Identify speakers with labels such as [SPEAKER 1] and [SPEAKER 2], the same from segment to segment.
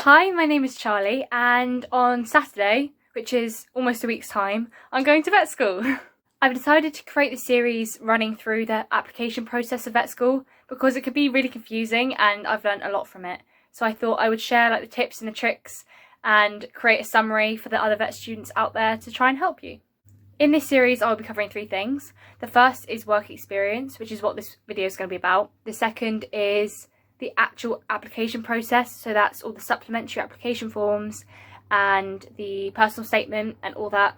[SPEAKER 1] Hi, my name is Charlie, and on Saturday, which is almost a week's time, I'm going to vet school. I've decided to create this series running through the application process of vet school because it could be really confusing and I've learned a lot from it. So I thought I would share the tips and the tricks and create a summary for the other vet students out there to try and help you. In this series, I'll be covering three things. The first is work experience, which is what this video is going to be about. The second is the actual application process, so that's all the supplementary application forms and the personal statement and all that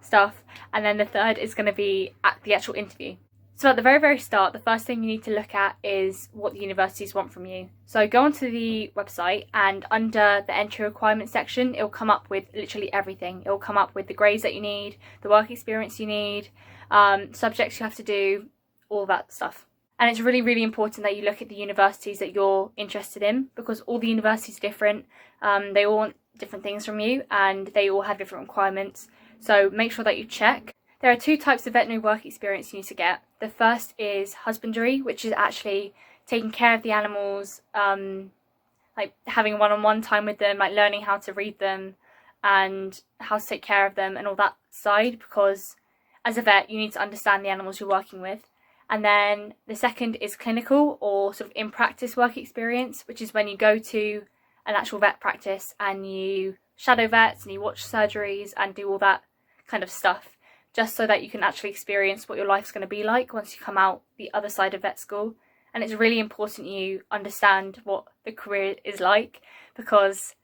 [SPEAKER 1] stuff. And then the third is going to be at the actual interview. So at the very start, the first thing you need to look at is what the universities want from you. So go onto the website, and under the entry requirements section, it'll come up with literally everything. It'll come up with the grades that you need, the work experience you need, subjects you have to do, all that stuff. And it's really important that you look at the universities that you're interested in, because all the universities are different. They all want different things from you and they all have different requirements. So make sure that you check. There are two types of veterinary work experience you need to get. The first is husbandry, which is actually taking care of the animals, like having one-on-one time with them, like learning how to read them and how to take care of them and all that side, because as a vet you need to understand the animals you're working with. And then the second is clinical, or sort of in practice work experience, which is when you go to an actual vet practice and you shadow vets and you watch surgeries and do all that kind of stuff, just so that you can actually experience what your life's going to be like once you come out the other side of vet school. And it's really important you understand what the career is like, because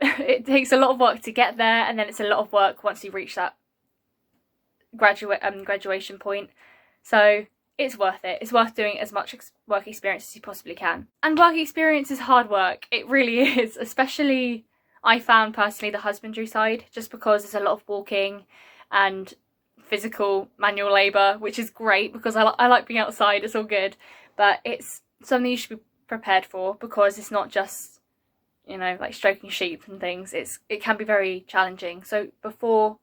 [SPEAKER 1] it takes a lot of work to get there, and then it's a lot of work once you reach that graduation point. So it's worth it. It's worth doing as much work experience as you possibly can. And work experience is hard work. It really is, especially I found personally the husbandry side, just because there's a lot of walking and physical manual labour, which is great because I like being outside, it's all good, but it's something you should be prepared for, because it's not just, you know, like stroking sheep and things. It can be very challenging. So before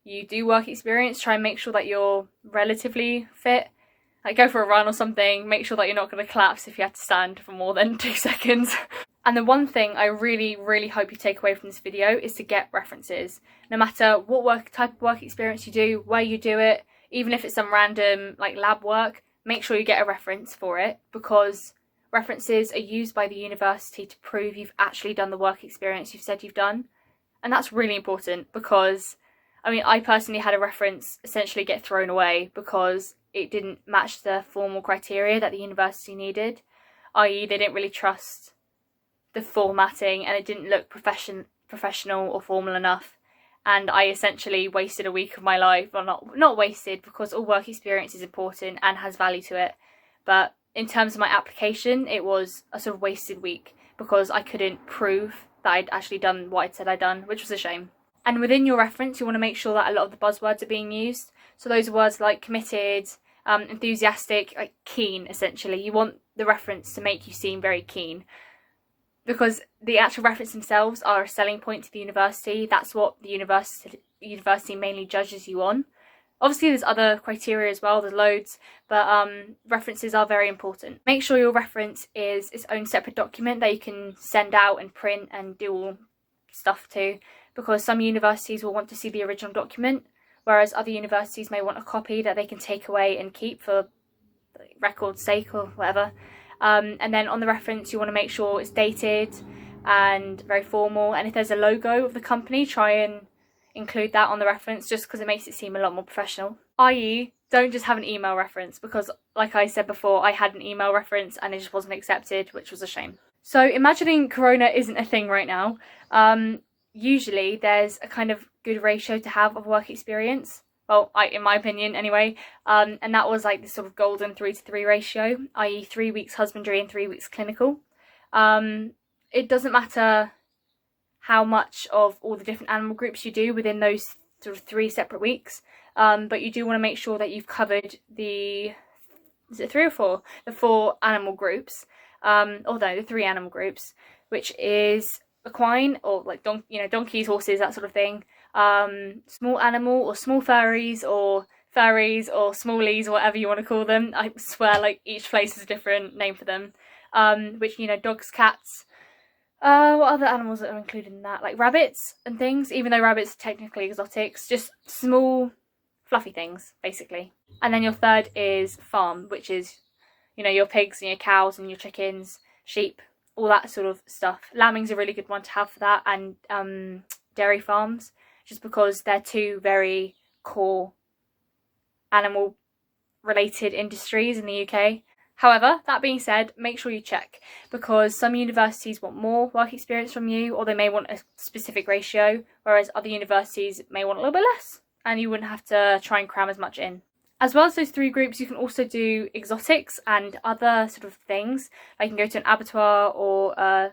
[SPEAKER 1] you do work experience, try and make sure that you're relatively fit. Like go for a run or something, make sure that you're not going to collapse if you have to stand for more than 2 seconds. And the one thing I really hope you take away from this video is to get references. No matter what type of work experience you do, where you do it, even if it's some random like lab work, make sure you get a reference for it, because references are used by the university to prove you've actually done the work experience you've said you've done. And that's really important, because I mean, I personally had a reference essentially get thrown away because it didn't match the formal criteria that the university needed, i.e. they didn't really trust the formatting and it didn't look professional or formal enough. And I essentially wasted a week of my life. Well, not wasted, because all work experience is important and has value to it, but in terms of my application it was a sort of wasted week because I couldn't prove that I'd actually done what I'd said I'd done, which was a shame. And within your reference you want to make sure that a lot of the buzzwords are being used. So those are words like committed, enthusiastic, like keen essentially. You want the reference to make you seem very keen, because the actual reference themselves are a selling point to the university. That's what the university mainly judges you on. Obviously there's other criteria as well, there's loads, but references are very important. Make sure your reference is its own separate document that you can send out and print and do all stuff to, because some universities will want to see the original document, whereas other universities may want a copy that they can take away and keep for record's sake or whatever. And then on the reference you want to make sure it's dated and very formal, and if there's a logo of the company, try and include that on the reference, just because it makes it seem a lot more professional. I.e. don't just have an email reference, because like I said before, I had an email reference and it just wasn't accepted, which was a shame. So imagining Corona isn't a thing right now, usually there's a kind of good ratio to have of work experience. Well, in my opinion anyway, and that was like this sort of golden 3-to-3 ratio, i.e. 3 weeks husbandry and 3 weeks clinical. It doesn't matter how much of all the different animal groups you do within those sort of 3 separate weeks, but you do want to make sure that you've covered the 3 or 4? The 4 animal groups, the 3 animal groups, which is equine, or like donkeys, horses, that sort of thing, small animal or small furries or smallies, or whatever you want to call them. I swear like each place has a different name for them, which, dogs, cats, What other animals are included in that? Like rabbits and things, even though rabbits are technically exotics, just small, fluffy things, basically. And then your third is farm, which is, you know, your pigs and your cows and your chickens, sheep, all that sort of stuff. Lambing's a really good one to have for that, and dairy farms, just because they're two very core animal related industries in the UK. However, that being said, make sure you check, because some universities want more work experience from you, or they may want a specific ratio, whereas other universities may want a little bit less, and you wouldn't have to try and cram as much in. As well as those three groups, you can also do exotics and other sort of things. Like you can go to an abattoir or a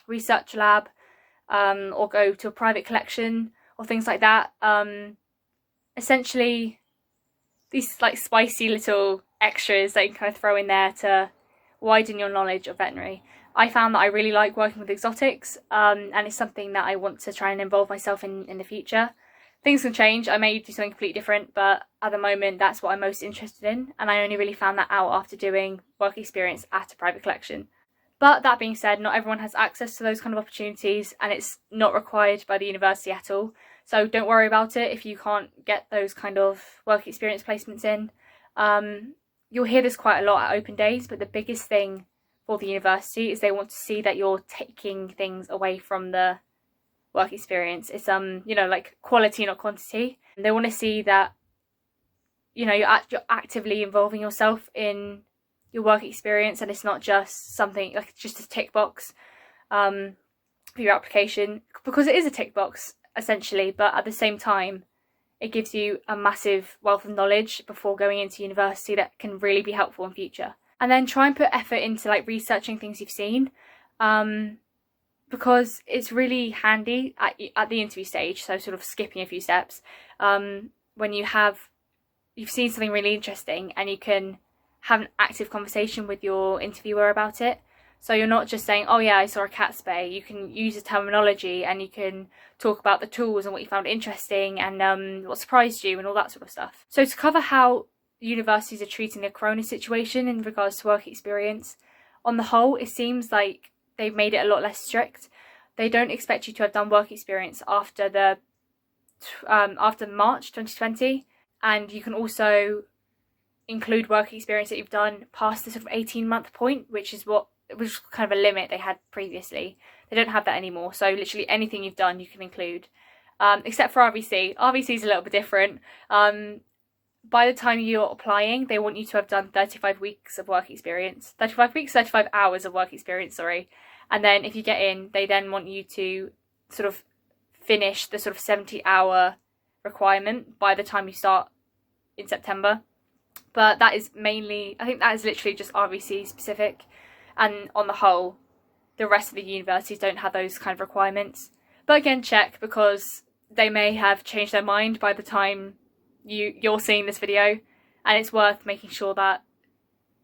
[SPEAKER 1] research lab, or go to a private collection or things like that. Essentially, these like spicy little extras that you can kind of throw in there to widen your knowledge of veterinary. I found that I really like working with exotics, and it's something that I want to try and involve myself in the future. Things can change, I may do something completely different, but at the moment that's what I'm most interested in, and I only really found that out after doing work experience at a private collection. But that being said, not everyone has access to those kind of opportunities, and it's not required by the university at all. So don't worry about it if you can't get those kind of work experience placements in. You'll hear this quite a lot at open days, but the biggest thing for the university is they want to see that you're taking things away from the work experience. It's you know, like quality, not quantity. And they want to see that, you know, you're actively involving yourself in your work experience, and it's not just something like just a tick box for your application, because it is a tick box essentially, but at the same time it gives you a massive wealth of knowledge before going into university that can really be helpful in future. And then try and put effort into like researching things you've seen, because it's really handy at the interview stage, so sort of skipping a few steps, when you've seen something really interesting and you can have an active conversation with your interviewer about it. So you're not just saying, oh yeah, I saw a cat spay. You can use the terminology and you can talk about the tools and what you found interesting and what surprised you and all that sort of stuff. So to cover how universities are treating the corona situation in regards to work experience, on the whole, it seems like they've made it a lot less strict. They don't expect you to have done work experience after March 2020, and you can also include work experience that you've done past the sort of 18-month point, which was kind of a limit they had previously. They don't have that anymore, so literally anything you've done you can include, except for RVC. RVC is a little bit different. By the time you're applying, they want you to have done 35 weeks of work experience. 35 hours of work experience, sorry. And then if you get in, they then want you to sort of finish the sort of 70-hour requirement by the time you start in September. But that is mainly, I think that is literally just RVC specific. And on the whole, the rest of the universities don't have those kind of requirements. But again, check, because they may have changed their mind by the time you're seeing this video, and it's worth making sure that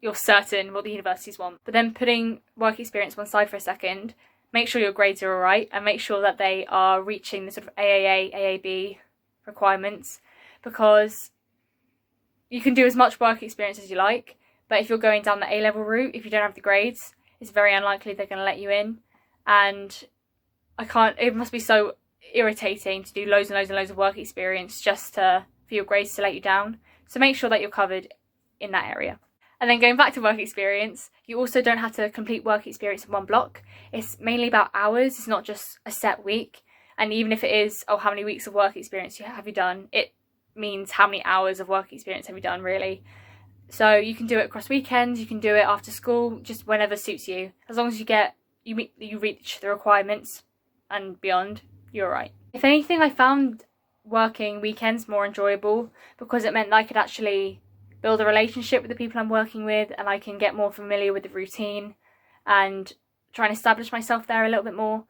[SPEAKER 1] you're certain what the universities want. But then putting work experience one side for a second, make sure your grades are alright, and make sure that they are reaching the sort of AAA, AAB requirements, because you can do as much work experience as you like, but if you're going down the A-level route, if you don't have the grades, it's very unlikely they're going to let you in. And it must be so irritating to do loads and loads and loads of work experience just for your grades to let you down. So make sure that you're covered in that area. And then going back to work experience, you also don't have to complete work experience in one block. It's mainly about hours, it's not just a set week. And even if it is, oh, how many weeks of work experience have you done, it means how many hours of work experience have you done, really. So you can do it across weekends, you can do it after school, just whenever suits you. As long as you reach the requirements and beyond, you're right. If anything, I found working weekends more enjoyable, because it meant that I could actually build a relationship with the people I'm working with, and I can get more familiar with the routine and try and establish myself there a little bit more.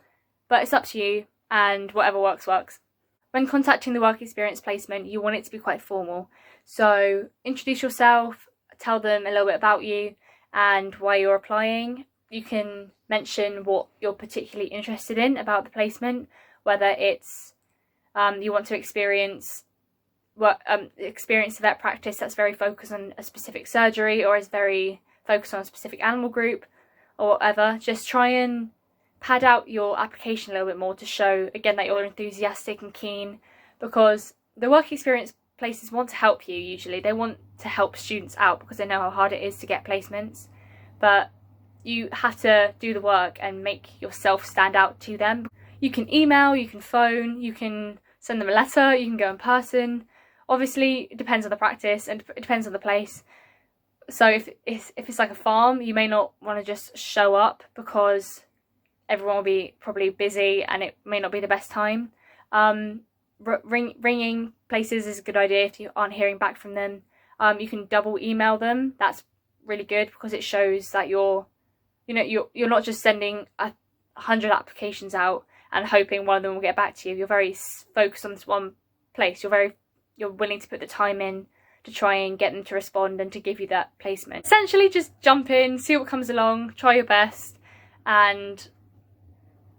[SPEAKER 1] But it's up to you, and whatever works, works. When contacting the work experience placement, you want it to be quite formal. So introduce yourself, tell them a little bit about you and why you're applying. You can mention what you're particularly interested in about the placement, whether it's you want to experience a vet practice that's very focused on a specific surgery, or is very focused on a specific animal group, or whatever. Just try and pad out your application a little bit more to show, again, that you're enthusiastic and keen, because the work experience places want to help you usually. They want to help students out because they know how hard it is to get placements, but you have to do the work and make yourself stand out to them. You can email, you can phone, you can send them a letter, you can go in person. Obviously, it depends on the practice and it depends on the place. So if it's like a farm, you may not want to just show up because everyone will be probably busy and it may not be the best time. Ringing places is a good idea if you aren't hearing back from them. You can double email them. That's really good because it shows that you're not just sending 100 applications out and hoping one of them will get back to you. You're very focused on this one place. You're willing to put the time in to try and get them to respond and to give you that placement. Essentially, just jump in, see what comes along, try your best, and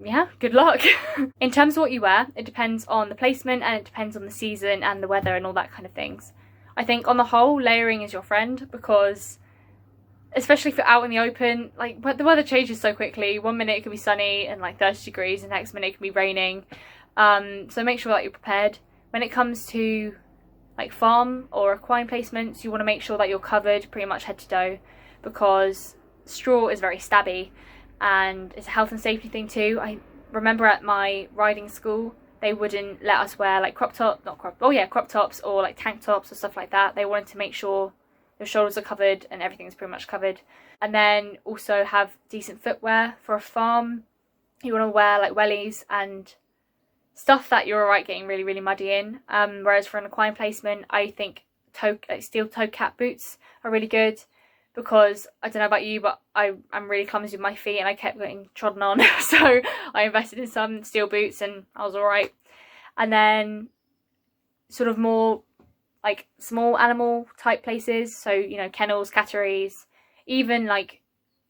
[SPEAKER 1] yeah, good luck. In terms of what you wear, it depends on the placement and it depends on the season and the weather and all that kind of things. I think on the whole, layering is your friend because, especially if you're out in the open, like, but the weather changes so quickly. 1 minute it can be sunny and like 30 degrees, the next minute it can be raining. So make sure that you're prepared. When it comes to like farm or equine placements, you want to make sure that you're covered pretty much head to toe because straw is very stabby and it's a health and safety thing too. I remember at my riding school, they wouldn't let us wear like crop tops or like tank tops or stuff like that. They wanted to make sure your shoulders are covered and everything's pretty much covered. And then also have decent footwear for a farm. You want to wear like wellies and stuff that you're alright getting really, really muddy in. Whereas for an equine placement, I think steel toe cap boots are really good because, I don't know about you, but I'm really clumsy with my feet and I kept getting trodden on. So I invested in some steel boots and I was alright. And then sort of more like small animal type places, so kennels, catteries, even like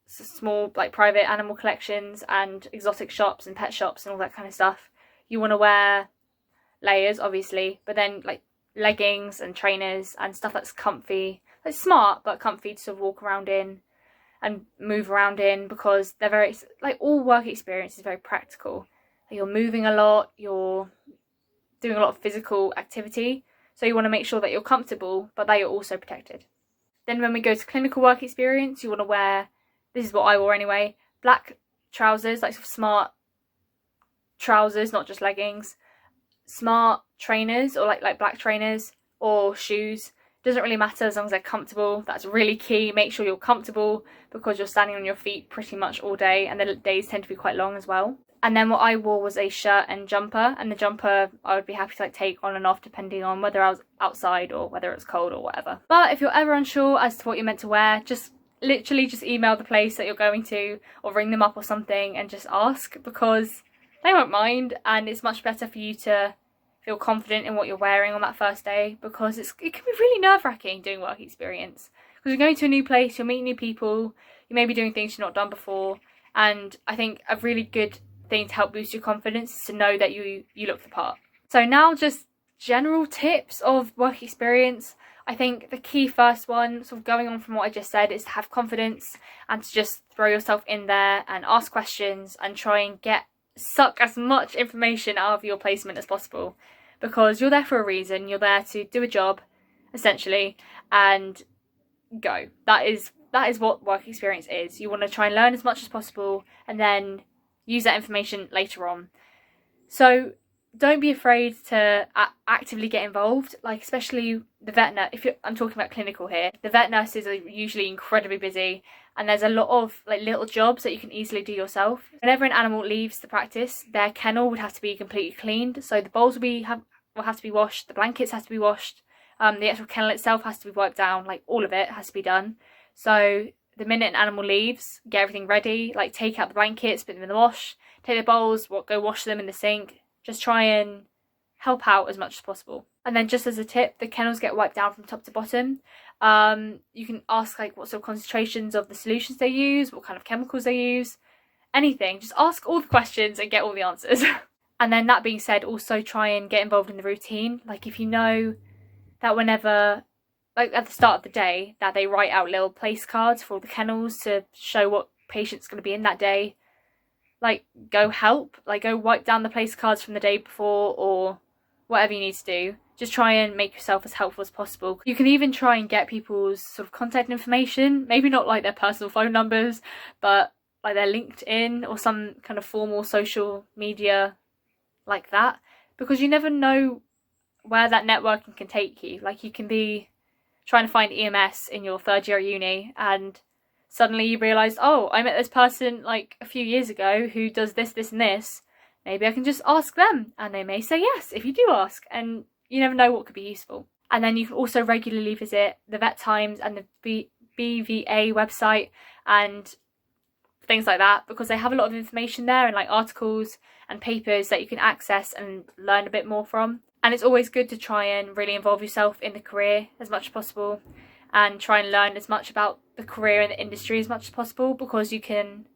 [SPEAKER 1] small like private animal collections and exotic shops and pet shops and all that kind of stuff. You want to wear layers obviously, but then like leggings and trainers and stuff that's comfy, that's smart but comfy to sort of walk around in and move around in, because they're very, like, all work experience is very practical. You're moving a lot, you're doing a lot of physical activity, so you want to make sure that you're comfortable but that you're also protected. Then when we go to clinical work experience, you want to wear, this is what I wore anyway, black trousers, like smart trousers, not just leggings, smart trainers or like black trainers or shoes. Doesn't really matter as long as they're comfortable. That's really key. Make sure you're comfortable because you're standing on your feet pretty much all day and the days tend to be quite long as well. And then what I wore was a shirt and jumper, and the jumper I would be happy to like take on and off depending on whether I was outside or whether it's cold or whatever. But if you're ever unsure as to what you're meant to wear, just literally just email the place that you're going to or ring them up or something and just ask, because they won't mind, and it's much better for you to feel confident in what you're wearing on that first day, because it can be really nerve-wracking doing work experience, because you're going to a new place, you're meeting new people, you may be doing things you've not done before, and I think a really good thing to help boost your confidence is to know that you look the part. So now just general tips of work experience. I think the key first one, sort of going on from what I just said, is to have confidence and to just throw yourself in there and ask questions and try and suck as much information out of your placement as possible, because you're there for a reason. You're there to do a job essentially and go. That is what work experience is. You want to try and learn as much as possible and then use that information later on. So don't be afraid to actively get involved, like especially the vet nurse. I'm talking about clinical here, the vet nurses are usually incredibly busy, and there's a lot of like little jobs that you can easily do yourself. Whenever an animal leaves the practice, their kennel would have to be completely cleaned. So the bowls will have to be washed, the blankets have to be washed, the actual kennel itself has to be wiped down, like all of it has to be done. So the minute an animal leaves, get everything ready, like take out the blankets, put them in the wash, take the bowls, go wash them in the sink. Just try and help out as much as possible. And then just as a tip, the kennels get wiped down from top to bottom. You can ask like what sort of concentrations of the solutions they use, what kind of chemicals they use, anything. Just ask all the questions and get all the answers. And then that being said, also try and get involved in the routine. Like if you know that whenever, like at the start of the day, that they write out little place cards for all the kennels to show what patient's going to be in that day, like go help, like go wipe down the place cards from the day before or whatever you need to do. Just try and make yourself as helpful as possible. You can even try and get people's sort of contact information, maybe not like their personal phone numbers, but like their LinkedIn or some kind of formal social media like that, because you never know where that networking can take you. Like you can be trying to find EMS in your third year at uni and suddenly you realise, oh, I met this person like a few years ago who does this, this and this. Maybe I can just ask them, and they may say yes if you do ask, and you never know what could be useful. And then you can also regularly visit the Vet Times and the BVA website and things like that, because they have a lot of information there and like articles and papers that you can access and learn a bit more from. And it's always good to try and really involve yourself in the career as much as possible and try and learn as much about the career and the industry as much as possible, because you can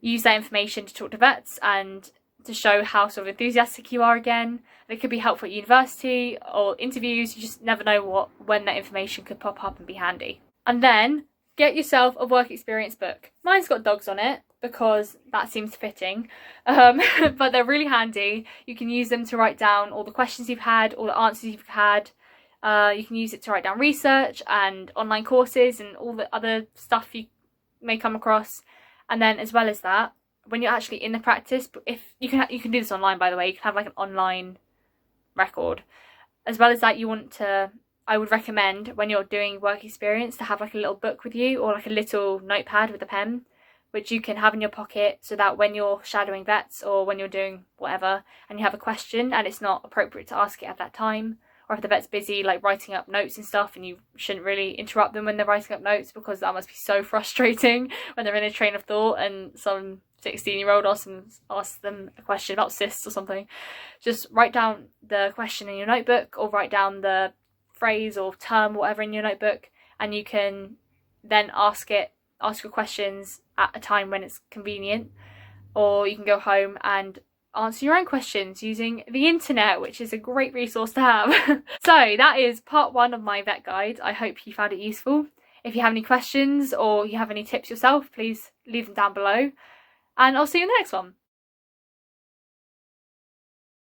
[SPEAKER 1] use that information to talk to vets and to show how sort of enthusiastic you are again. And it could be helpful at university or interviews. You just never know when that information could pop up and be handy. And then get yourself a work experience book. Mine's got dogs on it because that seems fitting, but they're really handy. You can use them to write down all the questions you've had, all the answers you've had. You can use it to write down research and online courses and all the other stuff you may come across. And then as well as that, when you're actually in the practice, if you can do this online, by the way, you can have like an online record. As well as that, I would recommend when you're doing work experience to have like a little book with you or like a little notepad with a pen, which you can have in your pocket, so that when you're shadowing vets or when you're doing whatever and you have a question and it's not appropriate to ask it at that time, or if the vet's busy like writing up notes and stuff and you shouldn't really interrupt them when they're writing up notes, because that must be so frustrating when they're in a train of thought and some 16-year-old asks them a question about cysts or something. Just write down the question in your notebook or write down the phrase or term, whatever, in your notebook, and you can then ask your questions at a time when it's convenient, or you can go home and answer your own questions using the internet, which is a great resource to have. So that is part 1 of my vet guide. I hope you found it useful. If you have any questions or you have any tips yourself, please leave them down below, and I'll see you in the next one.